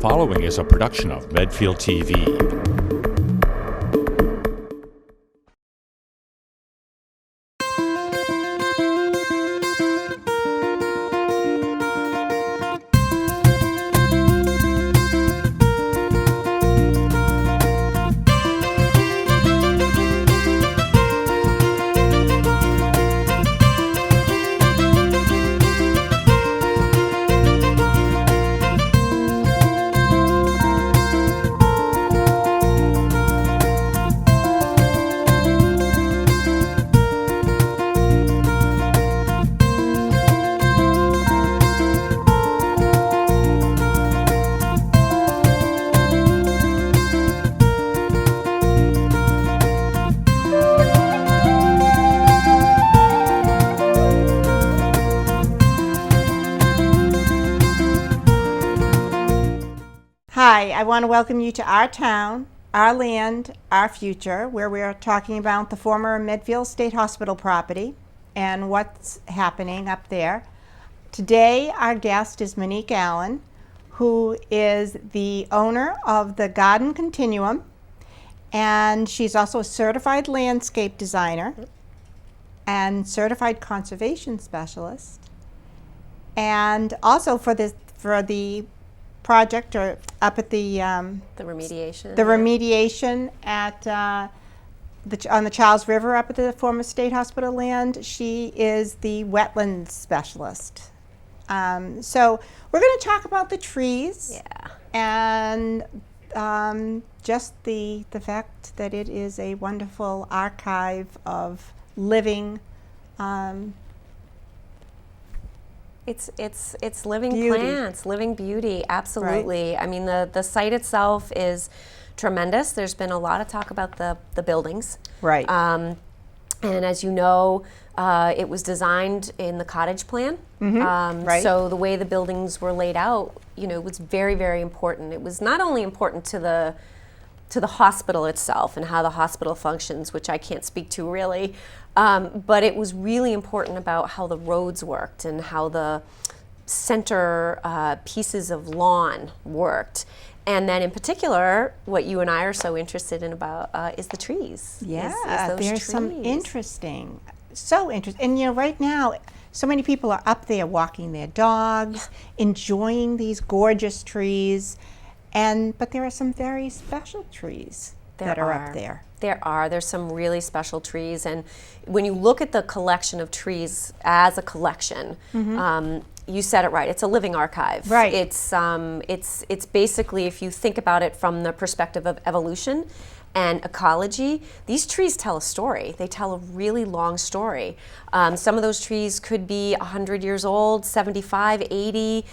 following is a production of Medfield TV. Hi, I want to welcome you to our town, our land, our future, where we are talking about the former Medfield State Hospital property and what's happening up there. Today, our guest is Monique Allen, who is the owner of the Garden Continuum, and she's also a certified landscape designer and certified conservation specialist, and also for the project or up at the remediation. The remediation at on the Charles River up at the former State Hospital land. She is the wetlands specialist. So we're going to talk about the trees. Yeah. And just the fact that it is a wonderful archive of living. It's living beauty. Plants, living beauty, absolutely. Right. I mean, the site itself is tremendous. There's been a lot of talk about the buildings. Right. And as you know, it was designed in the cottage plan. Mm-hmm. Right. So the way the buildings were laid out, was very, very important. It was not only important to the hospital itself and how the hospital functions, which I can't speak to really, but it was really important about how the roads worked and how the center pieces of lawn worked. And then in particular, what you and I are so interested in about is the trees. Yeah, is those there's trees. some so interesting. And right now, so many people are up there walking their dogs, enjoying these gorgeous trees. But there are some very special trees that are up there. There's some really special trees, and when you look at the collection of trees as a collection, you said it right. It's a living archive. Right. It's basically, if you think about it from the perspective of evolution and ecology, these trees tell a story. They tell a really long story. Some of those trees could be 100 years old, 75, 80.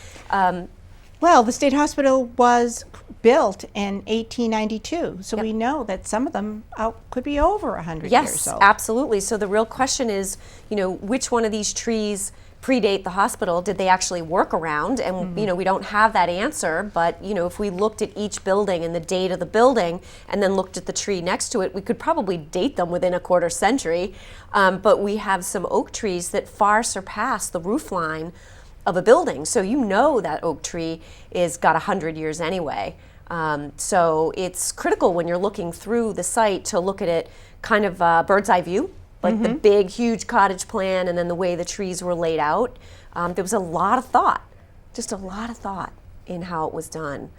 Well, the State Hospital was built in 1892, so Yep. we know that some of them could be over 100 years Yes, old. absolutely. So the real question is, which one of these trees predate the hospital? Did they actually work around? And we don't have that answer, but if we looked at each building and the date of the building and then looked at the tree next to it, we could probably date them within a quarter century. But we have some oak trees that far surpass the roof line of a building. So that oak tree is got 100 years anyway. So it's critical when you're looking through the site to look at it kind of bird's eye view, like the big, huge cottage plan and then the way the trees were laid out. There was a lot of thought, just a lot of thought in how it was done.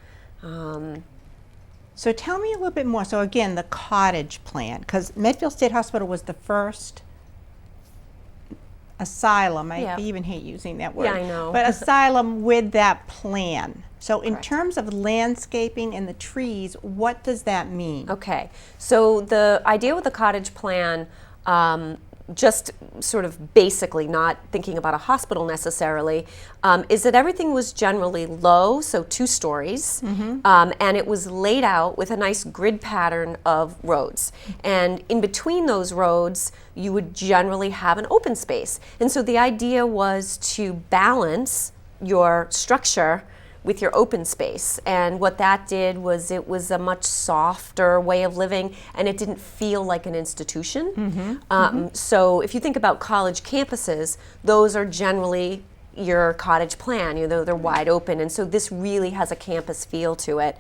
So tell me a little bit more. So again, the cottage plan, because Medfield State Hospital was the first asylum. I even hate using that word. Yeah, I know. But asylum with that plan. So in terms of landscaping and the trees, what does that mean? Okay, so the idea with the cottage plan, just sort of basically not thinking about a hospital necessarily, is that everything was generally low, so 2 stories, and it was laid out with a nice grid pattern of roads. And in between those roads, you would generally have an open space. And so the idea was to balance your structure with your open space. And what that did was it was a much softer way of living, and it didn't feel like an institution. So if you think about college campuses, those are generally your cottage plan. They're wide open, and so this really has a campus feel to it.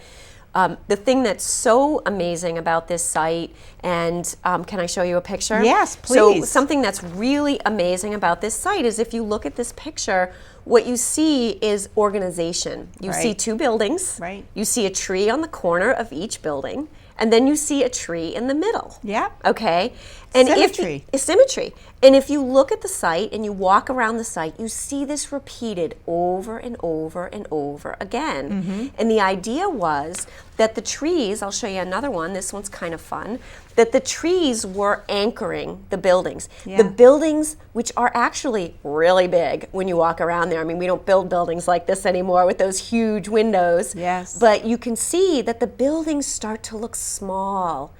The thing that's so amazing about this site, and can I show you a picture? Yes, So please. something that's really amazing about this site is if you look at this picture, what you see is organization. You see Right. 2 buildings. Right. You see a tree on the corner of each building, and then you see a tree in the middle. Yeah. Okay. And Symmetry. symmetry. And if you look at the site and you walk around the site, you see this repeated over and over and over again. Mm-hmm. And the idea was that the trees, I'll show you another one, this one's kind of fun, that the trees were anchoring the buildings. Yeah. The buildings, which are actually really big when you walk around there. I mean, we don't build buildings like this anymore with those huge windows. Yes. But you can see that the buildings start to look small.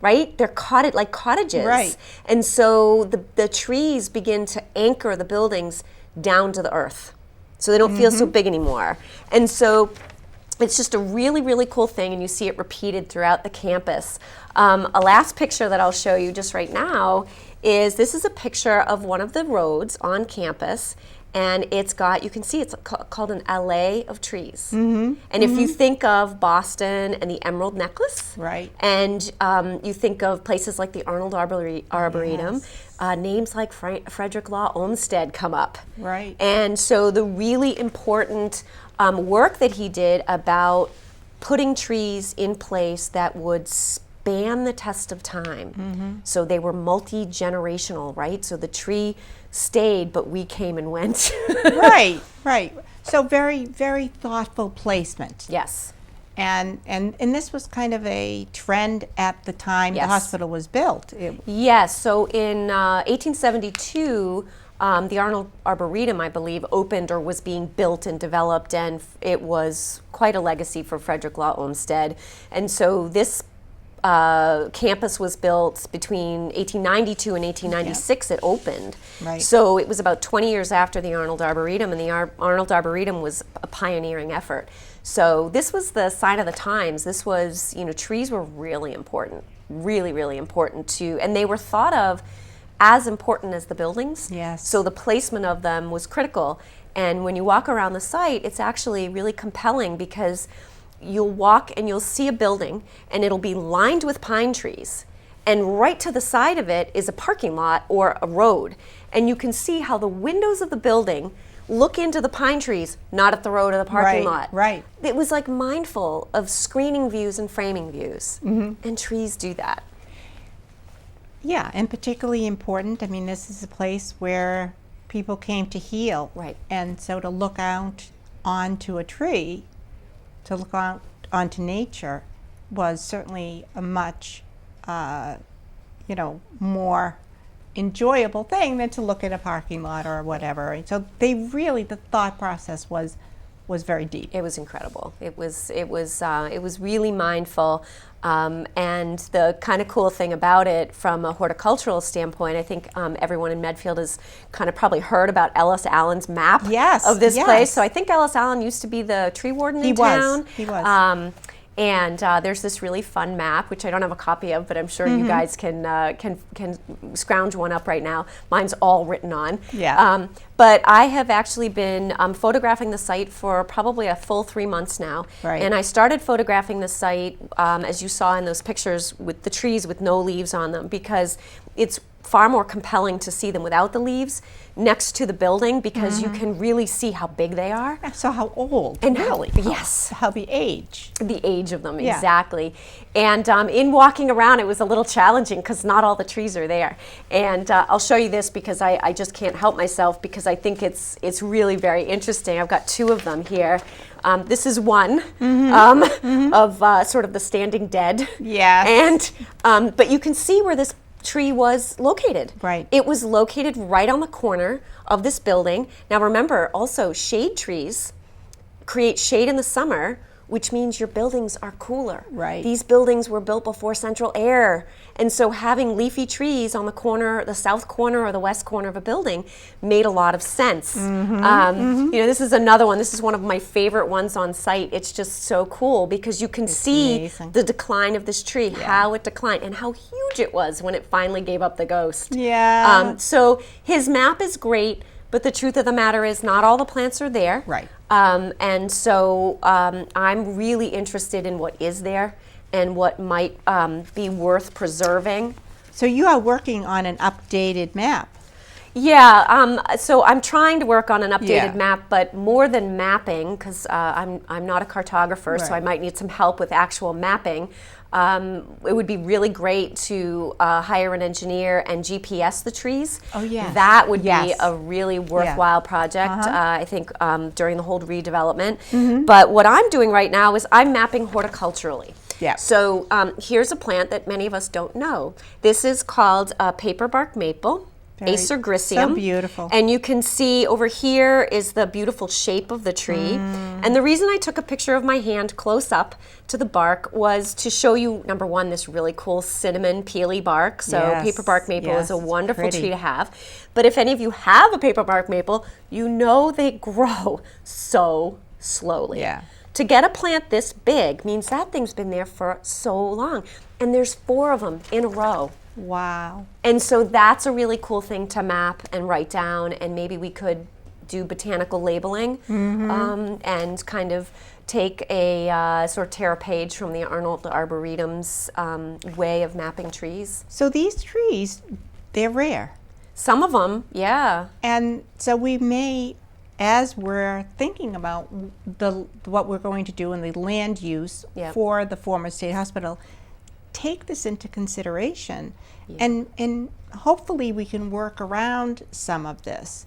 Right? They're like cottages. Right. And so the trees begin to anchor the buildings down to the earth. So they don't feel so big anymore. And so it's just a really, really cool thing, and you see it repeated throughout the campus. A last picture that I'll show you just right now is this is a picture of one of the roads on campus. And it's got, you can see it's called an alley of trees. And if you think of Boston and the Emerald Necklace, Right. and you think of places like the Arnold Arboretum, names like Frederick Law Olmsted come up. Right. And so the really important work that he did about putting trees in place that would span the test of time. So they were multi-generational, right? So the tree stayed, but we came and went. Right, right. So very, very thoughtful placement. Yes. And this was kind of a trend at the time Yes. the hospital was built. Yes, so in 1872, the Arnold Arboretum, I believe, opened or was being built and developed, and it was quite a legacy for Frederick Law Olmsted. And so this campus was built between 1892 and 1896. It opened. Right. So it was about 20 years after the Arnold Arboretum, and the Arnold Arboretum was a pioneering effort. So this was the sign of the times. This was, trees were really important, really, really important too, and they were thought of as important as the buildings. Yes. So the placement of them was critical. And when you walk around the site, it's actually really compelling because you'll walk and you'll see a building and it'll be lined with pine trees. And right to the side of it is a parking lot or a road. And you can see how the windows of the building look into the pine trees, not at the road or the parking Right, lot. right. It was like mindful of screening views and framing views. And trees do that. Yeah, and particularly important. I mean, this is a place where people came to heal. Right. And so to look out onto a tree, to look out onto nature, was certainly a much, more enjoyable thing than to look at a parking lot or whatever. And so the thought process was very deep. It was incredible. It was really mindful. And the kind of cool thing about it from a horticultural standpoint, I think everyone in Medfield has kind of probably heard about Ellis Allen's map Yes, of this yes. place. So I think Ellis Allen used to be the tree warden in town. He was. And there's this really fun map, which I don't have a copy of, but I'm sure you guys can scrounge one up right now. Mine's all written on. Yeah. But I have actually been photographing the site for probably a full 3 months now. Right. And I started photographing the site, as you saw in those pictures, with the trees with no leaves on them, because it's far more compelling to see them without the leaves next to the building, because you can really see how big they are. So how old? And really? yes. How the age? The age of them, Yeah. exactly. And in walking around, it was a little challenging because not all the trees are there. And I'll show you this because I just can't help myself, because I think it's really very interesting. I've got 2 of them here. This is one of sort of the standing dead. Yes. And but you can see where this tree was located. Right. It was located right on the corner of this building. Now remember, also shade trees create shade in the summer, which means your buildings are cooler. Right. These buildings were built before central air. And so having leafy trees on the corner, the south corner or the west corner of a building made a lot of sense. This is another one. This is one of my favorite ones on site. It's just so cool because you can see amazing. the decline of this tree, how it declined and how huge it was when it finally gave up the ghost. Yeah. So his map is great, But the truth of the matter is not all the plants are there. Right. And so I'm really interested in what is there and what might be worth preserving. So you are working on an updated map. Yeah, so I'm trying to work on an updated Yeah. map, but more than mapping, because I'm not a cartographer, so I Right. might need some help with actual mapping. It would be really great to hire an engineer and GPS the trees. Oh, yes. That would be Yes. a really worthwhile project, I think, during the whole redevelopment. Mm-hmm. But what I'm doing right now is I'm mapping horticulturally. Yeah. So here's a plant that many of us don't know. This is called paperbark maple. Very- Acer Griseum. so beautiful. And you can see over here is the beautiful shape of the tree. And the reason I took a picture of my hand close up to the bark was to show you, number one, this really cool cinnamon peely bark. So Yes, paperbark maple yes, is a it's wonderful pretty. tree to have. But if any of you have a paperbark maple, you know they grow so slowly. Yeah. To get a plant this big means that thing's been there for so long. And there's 4 of them in a row. Wow. And so that's a really cool thing to map and write down, and maybe we could do botanical labeling and kind of take a sort of tear a page from the Arnold Arboretum's way of mapping trees. So these trees, they're rare. Some of them, yeah. And so we may, as we're thinking about what we're going to do in the land use Yep. for the former state hospital, take this into consideration, and hopefully we can work around some of this.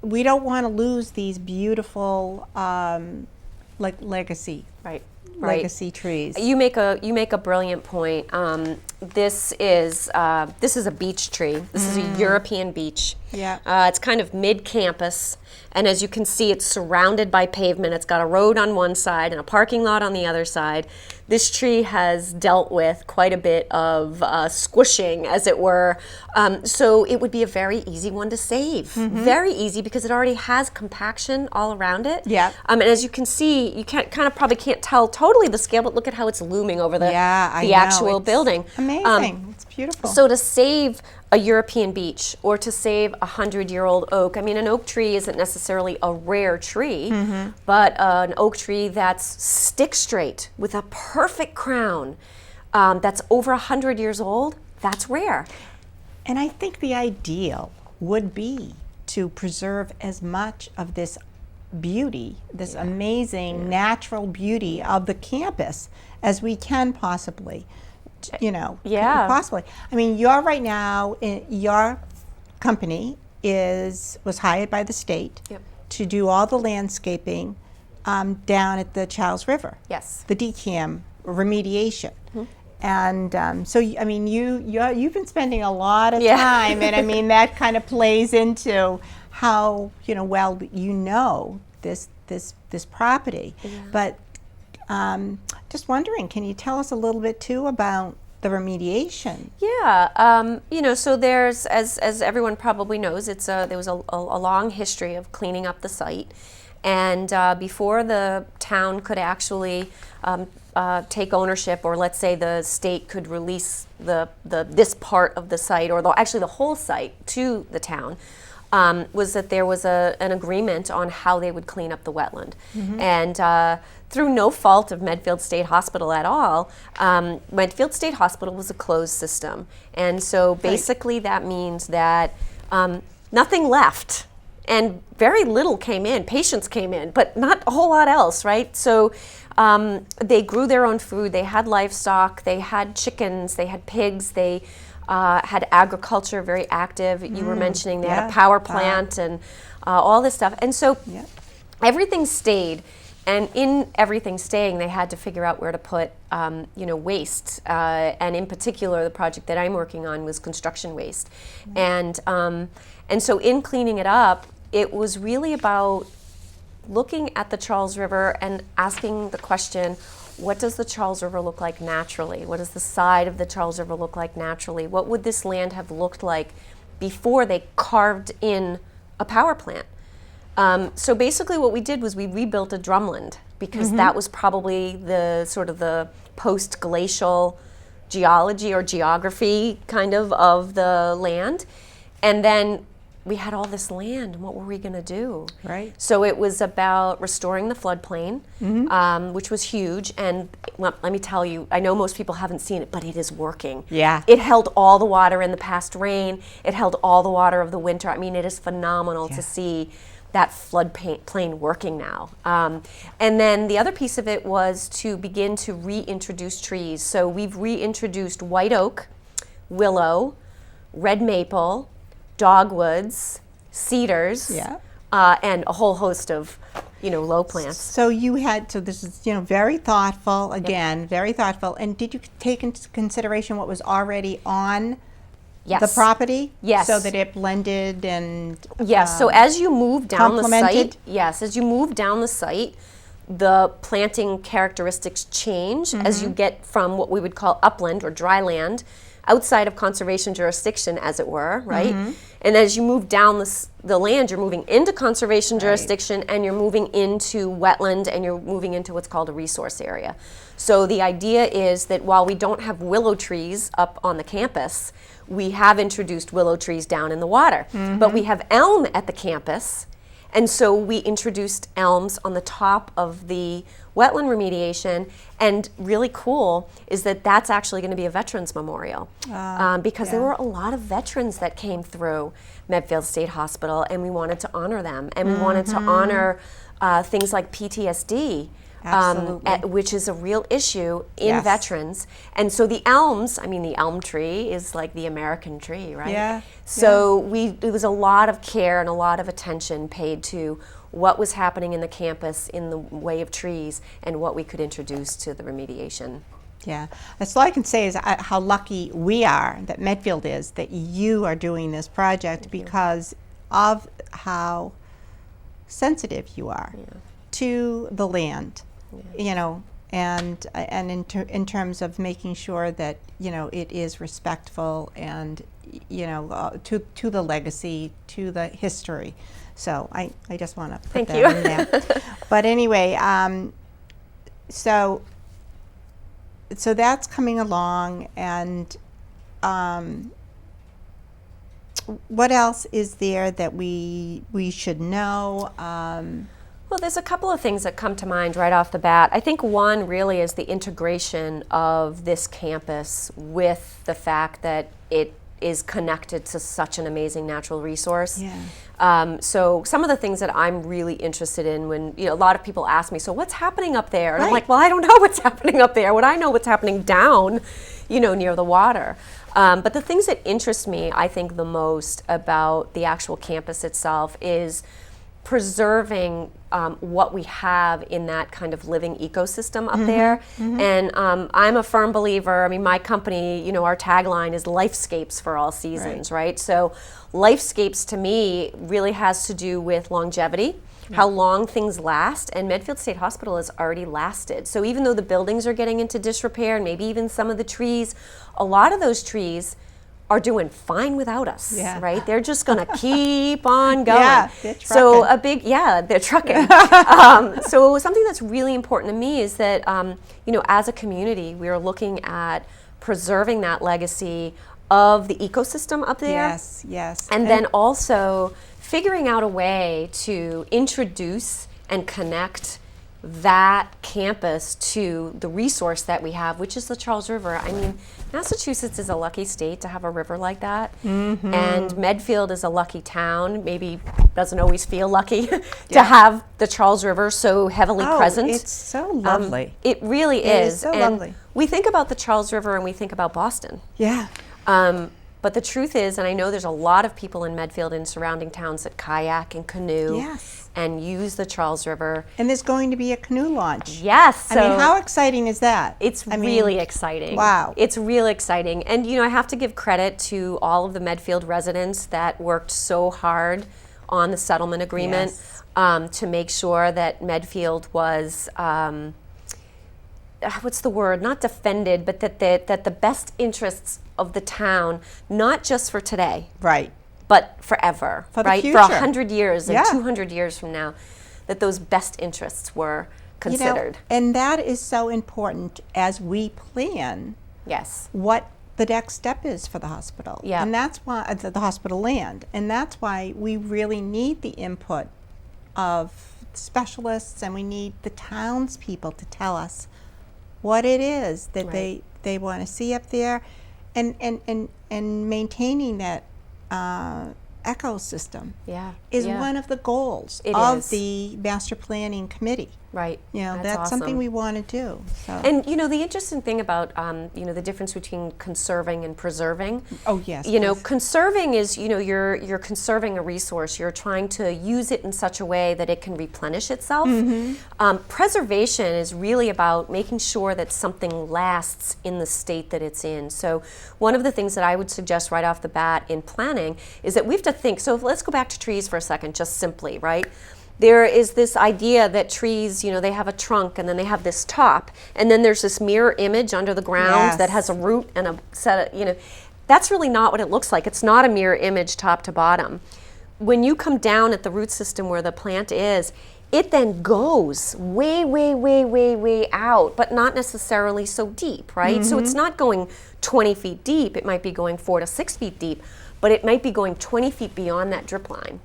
We don't want to lose these beautiful like legacy trees. You make a brilliant point. This is a beech tree. This is a European beech. Yeah. It's kind of mid-campus, and as you can see, it's surrounded by pavement. It's got a road on one side and a parking lot on the other side. This tree has dealt with quite a bit of squishing, as it were. So it would be a very easy one to save. Very easy, because it already has compaction all around it. Yeah. And as you can see, you probably can't tell totally the scale, but look at how it's looming over the I know. actual It's building. Amazing. It's beautiful. So to save a European beech or to save a 100-year-old oak, I mean, an oak tree isn't necessarily a rare tree, but an oak tree that's stick straight with a perfect crown, that's over 100 years old, that's rare. And I think the ideal would be to preserve as much of this beauty, this amazing natural beauty of the campus as we can possibly. Possibly. I mean, you're right now, your company was hired by the state Yep. to do all the landscaping down at the Charles River. Yes. The DCAM remediation. And so, I mean, you've been spending a lot of time, and I mean, that kind of plays into how, well, this property. But just wondering, can you tell us a little bit too about the remediation? Yeah, so there's, as everyone probably knows, there was a long history of cleaning up the site, and before the town could actually take ownership, or let's say the state could release this part of the site, or actually the whole site to the town, was that there was an agreement on how they would clean up the wetland. And through no fault of Medfield State Hospital at all, Medfield State Hospital was a closed system. And so basically that means that nothing left, and very little came in. Patients came in, but not a whole lot else, right? So they grew their own food. They had livestock. They had chickens. They had pigs. They had agriculture very active. You were mentioning they had a power plant and all this stuff. And so everything stayed. And in everything staying, they had to figure out where to put, waste. And in particular, the project that I'm working on was construction waste. And so in cleaning it up, it was really about looking at the Charles River and asking the question, what does the Charles River look like naturally? What does the side of the Charles River look like naturally? What would this land have looked like before they carved in a power plant? So basically what we did was we rebuilt a drumland, because that was probably the sort of the post-glacial geology or geography kind of the land. And then we had all this land, and what were we going to do? Right. So it was about restoring the floodplain, which was huge. And let me tell you, I know most people haven't seen it, but it is working. Yeah. It held all the water in the past rain. It held all the water of the winter. I mean, it is phenomenal to see that floodplain working now. And then the other piece of it was to begin to reintroduce trees. So we've reintroduced white oak, willow, red maple, dogwoods, cedars, and a whole host of, low plants. So this is, very thoughtful, again, very thoughtful. And did you take into consideration what was already on the property? Yes. So that it blended and yes. So as you move down the complemented? site, as you move down the site, the planting characteristics change as you get from what we would call upland or dry land, outside of conservation jurisdiction, as it were, right? And as you move down the land, you're moving into conservation jurisdiction, and you're moving into wetland, and you're moving into what's called a resource area. So the idea is that while we don't have willow trees up on the campus, we have introduced willow trees down in the water. But we have elm at the campus, and so we introduced elms on the top of the wetland remediation. And really cool is that that's actually going to be a veterans memorial, because there were a lot of veterans that came through Medfield State Hospital, and we wanted to honor them, and we wanted to honor things like PTSD. Which is a real issue in veterans. And so the elms, the elm tree is like the American tree, right? Yeah. So there was a lot of care and a lot of attention paid to what was happening in the campus in the way of trees and what we could introduce to the remediation. Yeah, that's all I can say is how lucky we are, that Medfield is, that you are doing this project because of how sensitive you are to the land, and in terms of making sure that it is respectful and to the legacy, to the history. So I just want to put that in there. But anyway, so that's coming along, and what else is there that we should know? Well, there's a couple of things that come to mind right off the bat. I think one really is the integration of this campus with the fact that it is connected to such an amazing natural resource. Yeah. So some of the things that I'm really interested in when, a lot of people ask me, so what's happening up there? And I'm like, well, I don't know what's happening up there. What I know what's happening down, near the water. But the things that interest me, I think, the most about the actual campus itself is preserving what we have in that kind of living ecosystem up there. And I'm a firm believer, my company, our tagline is lifescapes for all seasons, right? So lifescapes to me really has to do with longevity, how long things last, and Medfield State Hospital has already lasted. So even though the buildings are getting into disrepair, and maybe even some of the trees, a lot of those trees are doing fine without us, right? They're just going to keep on going. Yeah, they're trucking. So they're trucking. So something that's really important to me is that, as a community, we are looking at preserving that legacy of the ecosystem up there. Yes. And then also figuring out a way to introduce and connect that campus to the resource that we have, which is the Charles River. Massachusetts is a lucky state to have a river like that, and Medfield is a lucky town. Maybe doesn't always feel lucky to have the Charles River so heavily present. It's so lovely. It really is. It is so lovely. We think about the Charles River and we think about Boston. Yeah. But the truth is, and I know there's a lot of people in Medfield and surrounding towns that kayak and canoe and use the Charles River. And there's going to be a canoe launch. Yes. So how exciting is that? It's really exciting. Wow. It's really exciting. And, I have to give credit to all of the Medfield residents that worked so hard on the settlement agreement to make sure that Medfield was, what's the word? Not defended, but that the best interests of the town, not just for today, but forever, for the future. For 100 years and 200 years from now, that those best interests were considered. And that is so important as we plan what the next step is for the hospital. Yeah. And that's why the hospital land, and that's why we really need the input of specialists, and we need the townspeople to tell us what it is that Right. they want to see up there, and maintaining that ecosystem Yeah. is yeah. one of the goals It of is. the master planning committee. Right. You know, That's that's something awesome. we want to do. So. And you know, the interesting thing about the difference between conserving and preserving. Oh, yes, You know, please. conserving is you're conserving a resource. You're trying to use it in such a way that it can replenish itself. Preservation is really about making sure that something lasts in the state that it's in. So one of the things that I would suggest right off the bat in planning is that we have to think. So let's go back to trees for a second, just simply, right? There is this idea that trees, they have a trunk and then they have this top, and then there's this mirror image under the ground Yes. that has a root and a set of, that's really not what it looks like. It's not a mirror image top to bottom. When you come down at the root system where the plant is, it then goes way, way, way, way, way out, but not necessarily so deep, right? So it's not going 20 feet deep. It might be going 4 to 6 feet deep, but it might be going 20 feet beyond that drip line.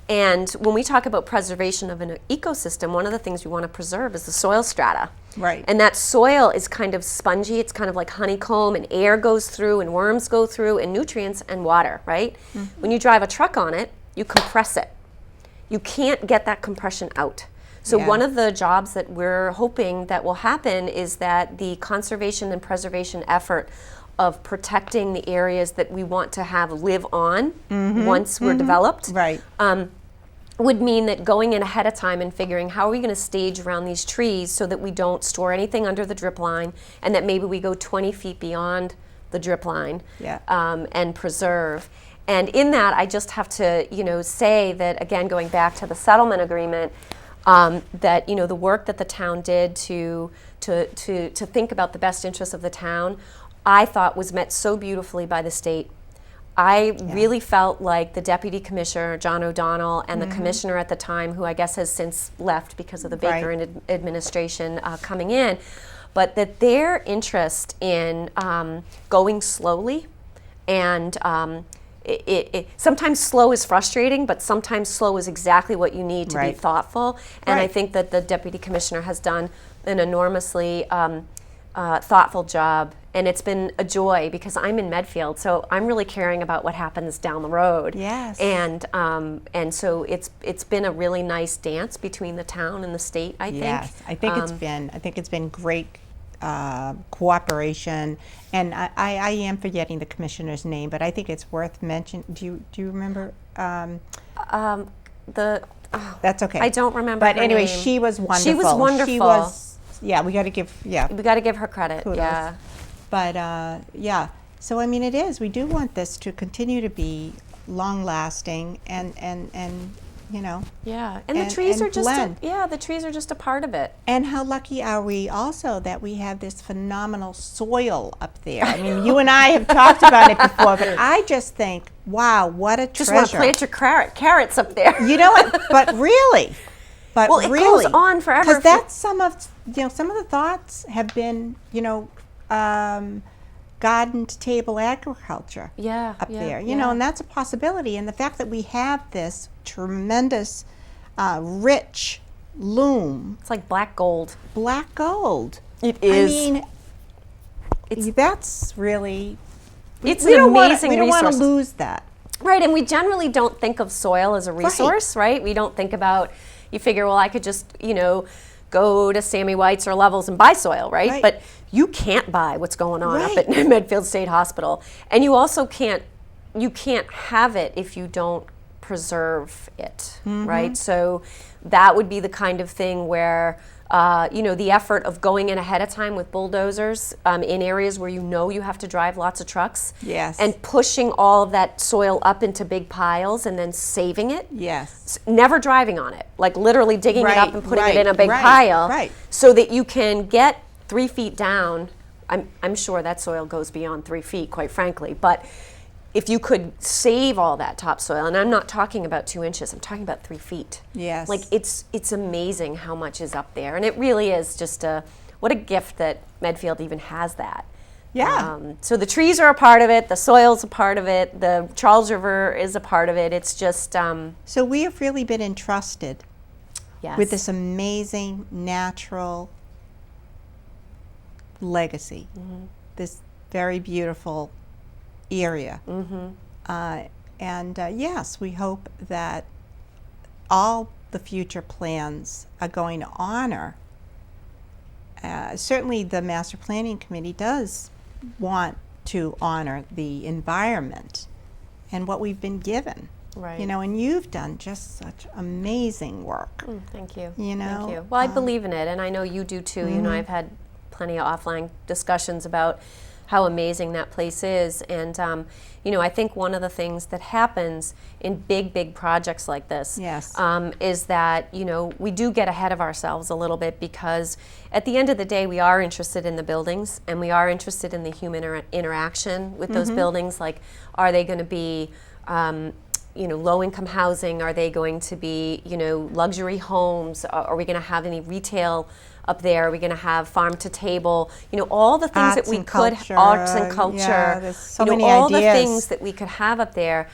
And when we talk about preservation of an ecosystem, one of the things we want to preserve is the soil strata. Right. And that soil is kind of spongy. It's kind of like honeycomb, and air goes through, and worms go through, and nutrients and water, right? When you drive a truck on it, you compress it. You can't get that compression out. So Yeah. one of the jobs that we're hoping that will happen is that the conservation and preservation effort of protecting the areas that we want to have live on once we're developed, Right. would mean that going in ahead of time and figuring how are we going to stage around these trees so that we don't store anything under the drip line, and that maybe we go 20 feet beyond the drip line, Yeah. and preserve. And in that, I just have to, say that, again, going back to the settlement agreement, that, the work that the town did to think about the best interests of the town, I thought was met so beautifully by the state. I really felt like the deputy commissioner, John O'Donnell, and the commissioner at the time, who I guess has since left because of the Baker Right. administration coming in, but that their interest in going slowly, and sometimes slow is frustrating, but sometimes slow is exactly what you need to be Right. thoughtful. And I Right. think that the deputy commissioner has done an enormously thoughtful job, and it's been a joy because I'm in Medfield, so I'm really caring about what happens down the road. Yes. And so it's been a really nice dance between the town and the state, I think. Yes, I think it's been great cooperation, and I am forgetting the commissioner's name, but I think it's worth mentioning. Do you remember? That's okay. I don't remember. But her anyway, name. she was wonderful. She was wonderful. She was. Yeah, we got to give. Yeah, We got to give her credit. kudos. Yeah. But yeah, so I mean, it is. We do want this to continue to be long-lasting, and Yeah. And the trees and are just blend. the trees are just a part of it. And how lucky are we also that we have this phenomenal soil up there? I mean, you and I have talked about it before, but I just think, wow, what a Just want to treasure. plant your carrots up there. You know what? But really, Well, it goes on forever. Because that's some of the thoughts have been, garden to table agriculture. Yeah, up yeah, there, yeah. and that's a possibility. And the fact that we have this tremendous, rich loam, It's like black gold. black gold. It I mean, that's really. It's we an don't wanna- amazing We don't want resource. to lose that. Right, and we generally don't think of soil as a resource, right? We don't think about, you figure, well, I could just, go to Sammy White's or Levels and buy soil, right? Right. But you can't buy what's going on up Right. at Medfield State Hospital. And you also can't have it if you don't preserve it, right? So that would be the kind of thing where, the effort of going in ahead of time with bulldozers in areas where you have to drive lots of trucks. Yes. And pushing all of that soil up into big piles and then saving it. Yes. Never driving on it, like literally digging it up Right, and putting right, it in a big right, pile, right. so that you can get 3 feet down. I'm sure that soil goes beyond 3 feet, quite frankly, but if you could save all that topsoil, and I'm not talking about 2 inches, I'm talking about 3 feet. Yes. Like it's amazing how much is up there, and it really is just what a gift that Medfield even has that. Yeah. So the trees are a part of it, the soil's a part of it, the Charles River is a part of it. It's just So we have really been entrusted yes. with this amazing natural legacy, this very beautiful area. Yes, we hope that all the future plans are going to honor. Certainly the Master Planning Committee does want to honor the environment and what we've been given. Right. You know, and you've done just such amazing work. Thank you. You know, Thank you. Well, I believe in it, and I know you do too. You know, I've had plenty of offline discussions about how amazing that place is, and you know, I think one of the things that happens in big projects like this Yes. is that, you know, we do get ahead of ourselves a little bit, because at the end of the day we are interested in the buildings and we are interested in the human interaction with those buildings. Like, are they going to be you know, low-income housing? Are they going to be, you know, luxury homes? Are we going to have any retail up there? Are we going to have farm to table? You know, all the things that we could, arts and culture, yeah, there's so you know, many all ideas. the things that we could have up there,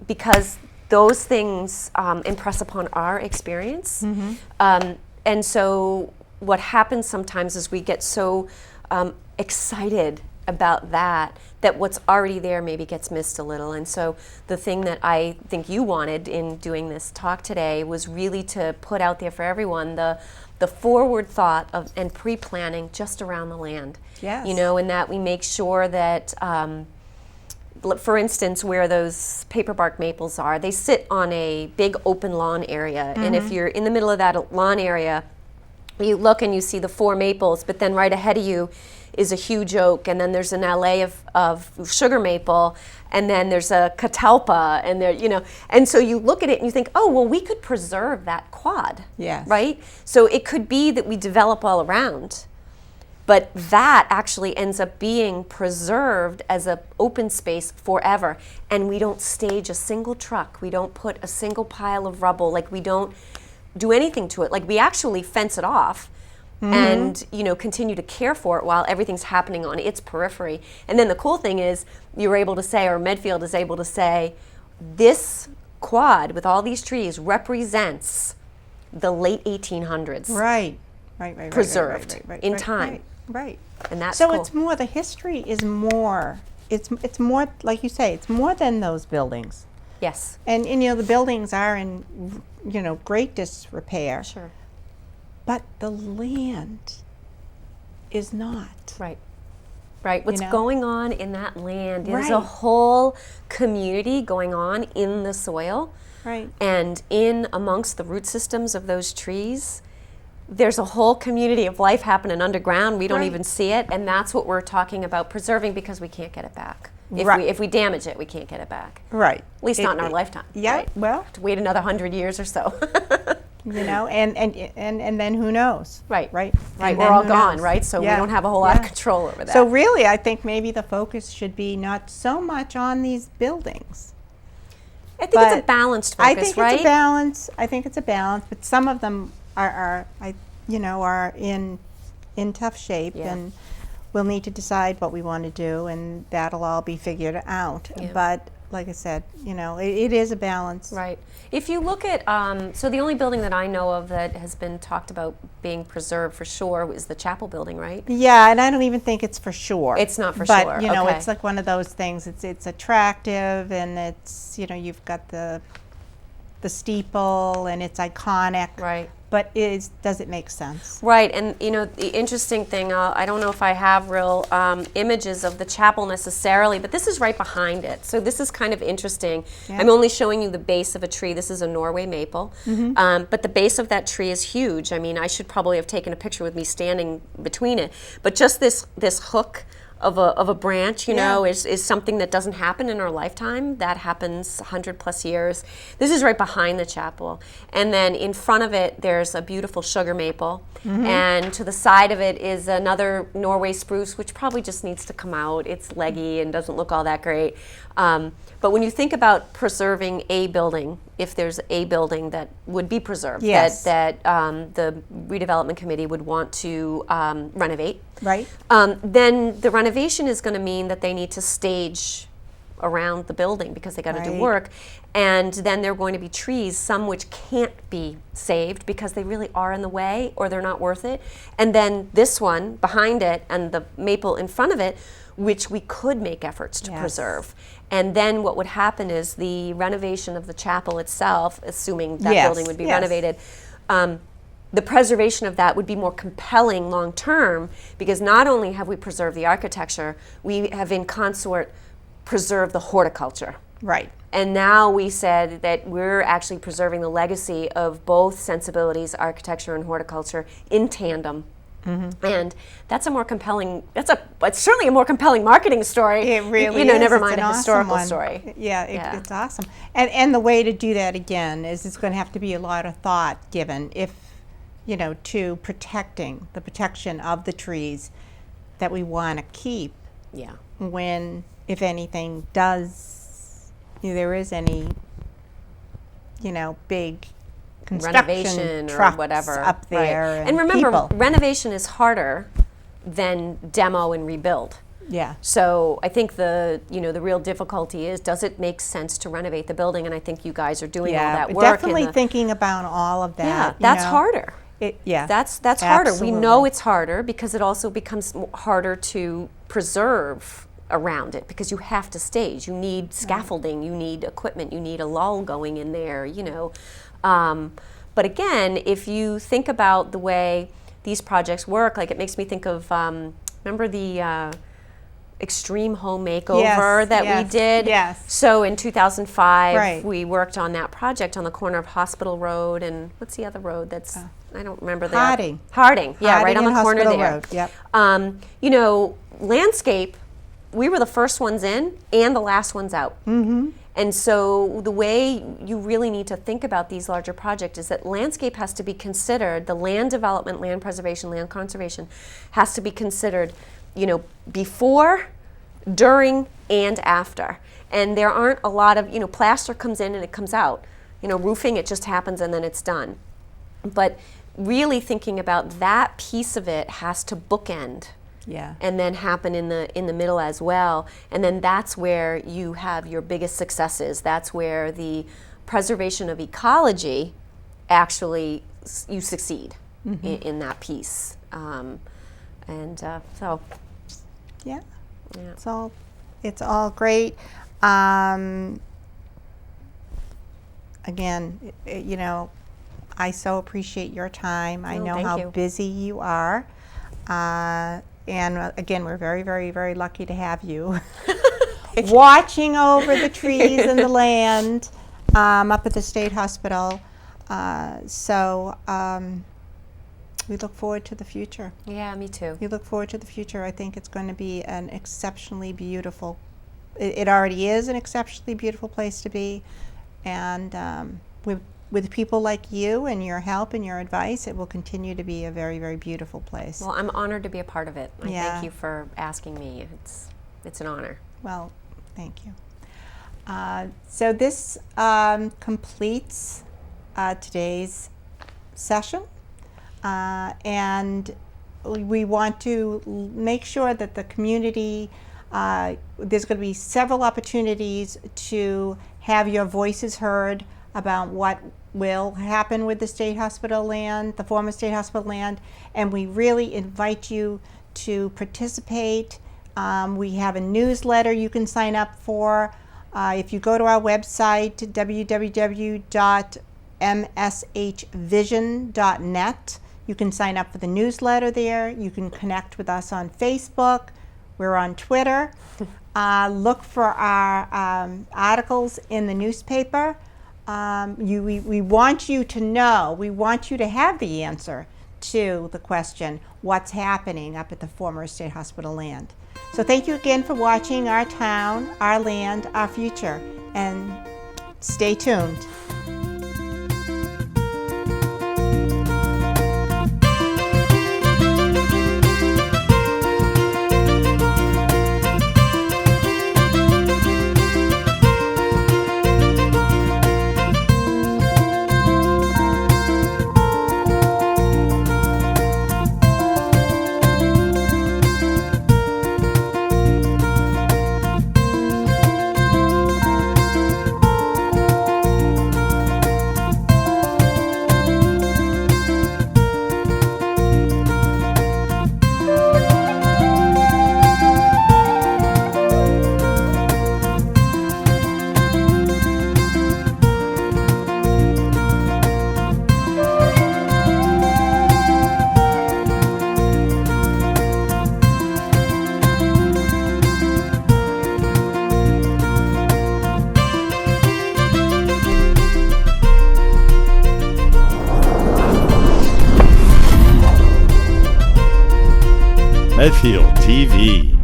because those things impress upon our experience. And so what happens sometimes is we get so excited about that what's already there maybe gets missed a little. And so the thing that I think you wanted in doing this talk today was really to put out there for everyone the forward thought of and pre-planning just around the land. Yes. You know, and that we make sure that for instance, where those paper bark maples are, they sit on a big open lawn area. And if you're in the middle of that lawn area, you look and you see the 4 maples, but then right ahead of you is a huge oak, and then there's an alley of sugar maple, and then there's a catalpa, and there, you know, and so you look at it and you think, oh, well, we could preserve that quad. Yes. Right? So it could be that we develop all around, but that actually ends up being preserved as an open space forever, and we don't stage a single truck, we don't put a single pile of rubble, like we don't do anything to it. Like, we actually fence it off and, you know, continue to care for it while everything's happening on its periphery. And then the cool thing is you're able to say, or Medfield is able to say, this quad with all these trees represents the late 1800s. Right. Preserved in time. Right. And that's so cool. it's more, the history is more, it's more, like you say, it's more than those buildings. Yes. And you know, the buildings are in, you know, great disrepair. Sure. But the land is not. Right. Right. What's know? going on in that land is a Right. whole community going on in the soil. Right. And in amongst the root systems of those trees, there's a whole community of life happening underground. We don't Right. even see it. And that's what we're talking about preserving, because we can't get it back. Right. If we damage it, we can't get it back. Right. At least not in our lifetime. Yeah. Right? Well, To wait another 100 years or so. you know, and then who knows? Right. Right. Right. And We're then all who gone, knows? right? So Yeah. we don't have a whole lot of Yeah. control over that. So really, I think maybe the focus should be not so much on these buildings. I think it's a but balanced focus, I think right? it's a balance. I think it's a balance, but some of them are in tough shape, Yeah. and we'll need to decide what we want to do, and that'll all be figured out. Yeah. But like I said, you know, it is a balance. Right. If you look at, so the only building that I know of that has been talked about being preserved for sure is the chapel building, right? Yeah, and I don't even think it's for sure. It's not for but, sure, you know, okay. it's like one of those things. It's attractive, and it's, you know, you've got the steeple, and it's iconic. Right. But does it make sense? Right, and you know, the interesting thing, I don't know if I have real images of the chapel necessarily, but this is right behind it. So this is kind of interesting. Yeah. I'm only showing you the base of a tree. This is a Norway maple. But the base of that tree is huge. I mean, I should probably have taken a picture with me standing between it. But just this hook of a branch, you know, is something that doesn't happen in our lifetime. That happens 100+ years. This is right behind the chapel. And then in front of it, there's a beautiful sugar maple. And to the side of it is another Norway spruce, which probably just needs to come out. It's leggy and doesn't look all that great. But when you think about preserving a building, if there's a building that would be preserved, Yes. that the redevelopment committee would want to renovate, Right. then the renovation is going to mean that they need to stage around the building because they got to do Right. work. And then there are going to be trees, some which can't be saved because they really are in the way or they're not worth it. And then this one behind it and the maple in front of it, which we could make efforts to Yes. preserve. And then what would happen is the renovation of the chapel itself, assuming that Yes, building would be yes. renovated, the preservation of that would be more compelling long term because not only have we preserved the architecture, we have in consort preserved the horticulture. Right. And now we said that we're actually preserving the legacy of both sensibilities, architecture and horticulture, in tandem. And that's a more compelling, it's certainly a more compelling marketing story. It really You know, is. never It's mind an a awesome historical one. story. Yeah, Yeah. it's awesome. And the way to do that again is it's going to have to be a lot of thought given to protecting the protection of the trees that we want to keep Yeah. when, if anything, there is any, big construction Renovation or trucks whatever up there. And remember, people. renovation is harder than demo and rebuild. Yeah. So I think the real difficulty is, does it make sense to renovate the building? And I think you guys are doing all that work. Definitely thinking about all of that. Yeah, that's harder. That's harder. We know absolutely. it's harder because it also becomes harder to preserve around it because you have to stage. You need scaffolding. You need equipment. You need a lull going in there. But again, if you think about the way these projects work, like it makes me think of remember the extreme home makeover Yes, that we yes, did. yes. So in 2005, Right. we worked on that project on the corner of Hospital Road and what's the other road? That's I don't remember the Harding. Harding, yeah, right Harding on the and corner Hospital there. Road, yep. Landscape. We were the first ones in and the last ones out. Mm-hmm. And so the way you really need to think about these larger projects is that landscape has to be considered, the land development, land preservation, land conservation has to be considered, before, during, and after. And there aren't a lot of, plaster comes in and it comes out. Roofing, it just happens and then it's done. But really thinking about that piece of it has to bookend. Yeah. And then happen in the middle as well. And then that's where you have your biggest successes. That's where the preservation of ecology actually you succeed in that piece. So Yeah. yeah. It's all great. Again, I so appreciate your time. I know thank how you. busy you are. And again, we're very, very, very lucky to have you watching over the trees and the land up at the State Hospital. We look forward to the future. Yeah, me too. We look forward to the future. I think it's going to be an exceptionally beautiful, it already is an exceptionally beautiful place to be. And with people like you and your help and your advice, it will continue to be a very, very beautiful place. Well, I'm honored to be a part of it. I Yeah. thank you for asking me. It's an honor. Well, thank you. So this completes today's session. And we want to make sure that the community, there's going to be several opportunities to have your voices heard about what will happen with the State Hospital land, the former State Hospital land, and we really invite you to participate. We have a newsletter you can sign up for. If you go to our website, www.mshvision.net, you can sign up for the newsletter there. You can connect with us on Facebook. We're on Twitter. Look for our articles in the newspaper. We want you to know, we want you to have the answer to the question, what's happening up at the former State Hospital land. So thank you again for watching Our Town, Our Land, Our Future, and stay tuned. Medfield TV.